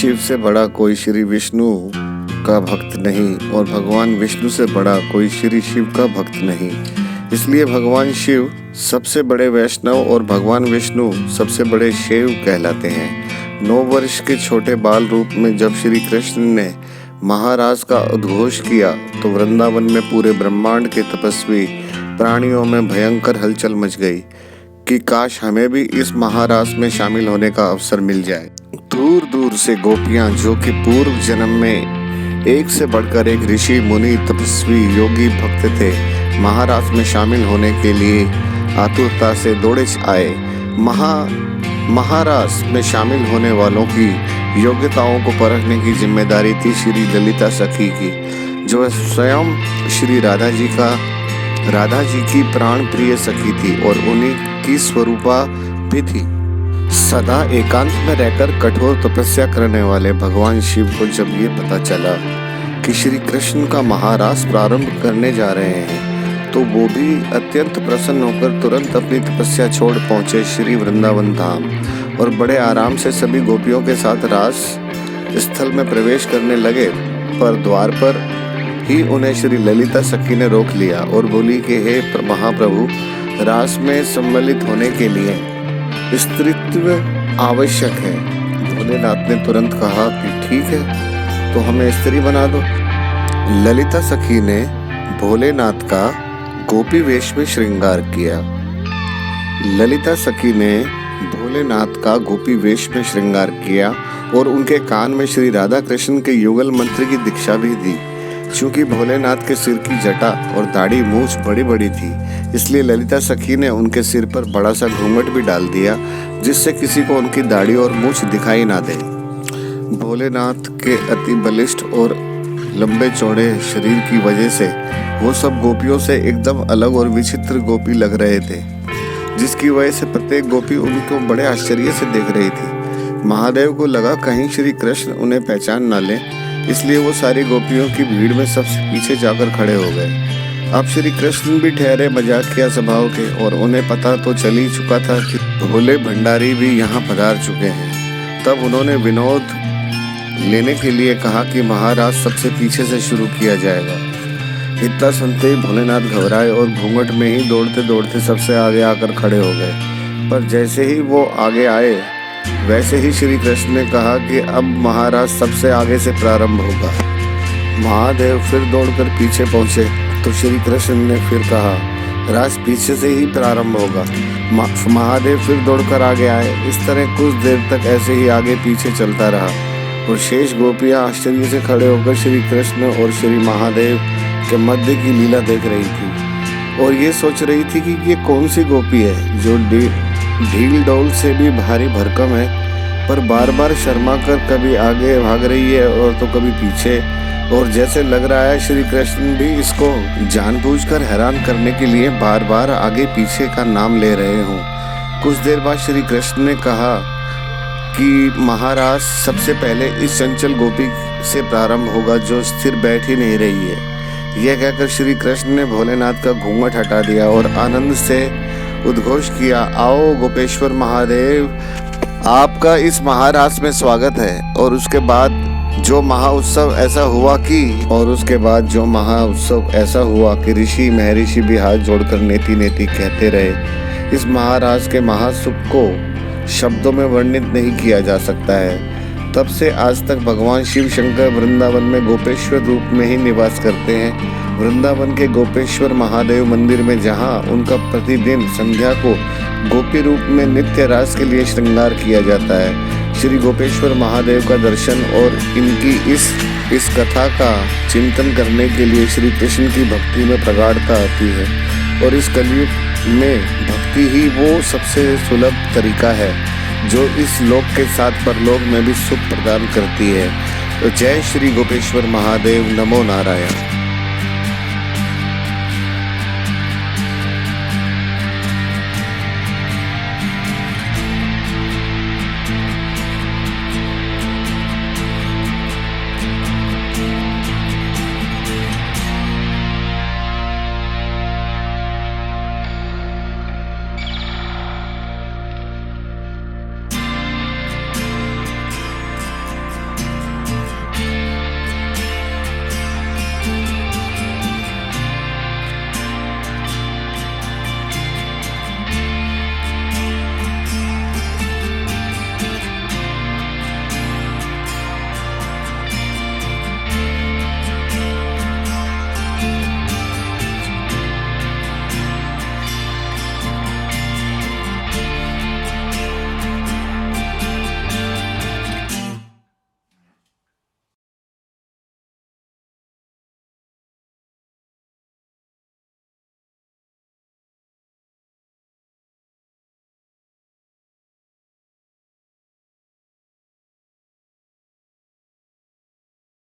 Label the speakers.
Speaker 1: शिव से बड़ा कोई श्री विष्णु का भक्त नहीं और भगवान विष्णु से बड़ा कोई श्री शिव का भक्त नहीं। इसलिए भगवान शिव सबसे बड़े वैष्णव और भगवान विष्णु सबसे बड़े शैव कहलाते हैं। 9 वर्ष के छोटे बाल रूप में जब श्री कृष्ण ने महाराज का उद्घोष किया तो वृंदावन में पूरे ब्रह्मांड के तपस्वी प्राणियों में भयंकर हलचल मच गई कि काश हमें भी इस महारास में शामिल होने का अवसर मिल जाए। दूर दूर से गोपियां जो कि पूर्व जन्म में एक से बढ़कर एक ऋषि मुनि तपस्वी योगी भक्त थे, महारास में शामिल होने के लिए आतुरता से दौड़े आए। महारास में शामिल होने वालों की योग्यताओं को परखने की जिम्मेदारी थी श्री ललिता सखी की, जो स्वयं श्री राधा जी की प्राण प्रिय सखी थी और उन्हीं की स्वरूपा भी थी। सदा एकांत में रहकर कठोर तपस्या करने वाले भगवान शिव को जब ये पता चला कि श्री कृष्ण का महारास प्रारंभ करने जा रहे हैं तो वो भी अत्यंत प्रसन्न होकर तुरंत अपनी तपस्या छोड़ पहुंचे श्री वृंदावन धाम और बड़े आराम से सभी गोपियों के साथ रास स्थल में प्रवेश करने लगे। पर द्वार पर ही उन्हें श्री ललिता सखी ने रोक लिया और बोली कि हे महाप्रभु, रास में सम्मिलित होने के लिए स्त्रीत्व आवश्यक है। भोलेनाथ ने तुरंत कहा कि ठीक है, तो हमें स्त्री बना दो। ललिता सखी ने भोलेनाथ का गोपी वेश में श्रृंगार किया। ललिता सखी ने भोलेनाथ का गोपी वेश में श्रृंगार किया और उनके कान में श्री राधा कृष्ण के युगल मंत्र की दीक्षा भी दी। चूंकि भोलेनाथ के सिर की जटा और दाढ़ी मूछ बड़ी बड़ी थी, इसलिए ललिता सखी ने उनके सिर पर बड़ा सा घूंघट भी डाल दिया जिससे किसी को उनकी दाढ़ी और मूछ दिखाई ना दे। भोलेनाथ के अति बलिष्ठ और लंबे चौड़े शरीर की वजह से वो सब गोपियों से एकदम अलग और विचित्र गोपी लग रहे थे, जिसकी वजह से प्रत्येक गोपी उनको बड़े आश्चर्य से देख रही थी। महादेव को लगा कहीं श्री कृष्ण उन्हें पहचान ना ले, इसलिए वो सारी गोपियों की भीड़ में सबसे पीछे जाकर खड़े हो गए। अब श्री कृष्ण भी ठहरे मजाकिया स्वभाव के और उन्हें पता तो चल ही चुका था कि भोले भंडारी भी यहाँ पधार चुके हैं। तब उन्होंने विनोद लेने के लिए कहा कि महाराज सबसे पीछे से शुरू किया जाएगा। इतना सुनते ही भोलेनाथ घबराए और घूंघट में ही दौड़ते दौड़ते सबसे आगे आकर खड़े हो गए। पर जैसे ही वो आगे आए वैसे ही श्री कृष्ण ने कहा कि अब महाराज सबसे आगे से प्रारंभ होगा। महादेव फिर दौड़कर पीछे पहुंचे तो श्री कृष्ण ने फिर कहा रास पीछे से ही प्रारंभ होगा। महादेव फिर दौड़कर आगे आए। इस तरह कुछ देर तक ऐसे ही आगे पीछे चलता रहा और शेष गोपियां आश्चर्य से खड़े होकर श्री कृष्ण और श्री महादेव के मध्य की लीला देख रही थी और ये सोच रही थी कि ये कौन सी गोपी है जो ढील डोल से भी भारी भरकम है, पर बार बार शर्मा कर कभी आगे भाग रही है और तो कभी पीछे, और जैसे लग रहा है श्री कृष्ण भी इसको जानबूझकर हैरान करने के लिए बार बार आगे पीछे का नाम ले रहे हों। कुछ देर बाद श्री कृष्ण ने कहा कि महाराज सबसे पहले इस चंचल गोपी से प्रारंभ होगा जो स्थिर बैठ ही नहीं रही है। यह कहकर श्री कृष्ण ने भोलेनाथ का घूंघट हटा दिया और आनंद से उद्घोष किया, आओ गोपेश्वर महादेव, आपका इस महारास में स्वागत है। और उसके बाद जो महाउत्सव ऐसा हुआ कि ऋषि महर्षि भी हाथ जोड़कर नेति नेति कहते रहे। इस महारास के महासुख को शब्दों में वर्णित नहीं किया जा सकता है। तब से आज तक भगवान शिव शंकर वृंदावन में गोपेश्वर रूप में ही निवास करते हैं। वृंदावन के गोपेश्वर महादेव मंदिर में जहां उनका प्रतिदिन संध्या को गोपी रूप में नित्य रास के लिए श्रृंगार किया जाता है। श्री गोपेश्वर महादेव का दर्शन और इनकी इस कथा का चिंतन करने के लिए श्री कृष्ण की भक्ति में प्रगाढ़ता आती है और इस कलयुग में भक्ति ही वो सबसे सुलभ तरीका है जो इस लोक के साथ परलोक में भी सुख प्रदान करती है। तो जय श्री गोपेश्वर महादेव, नमो नारायण।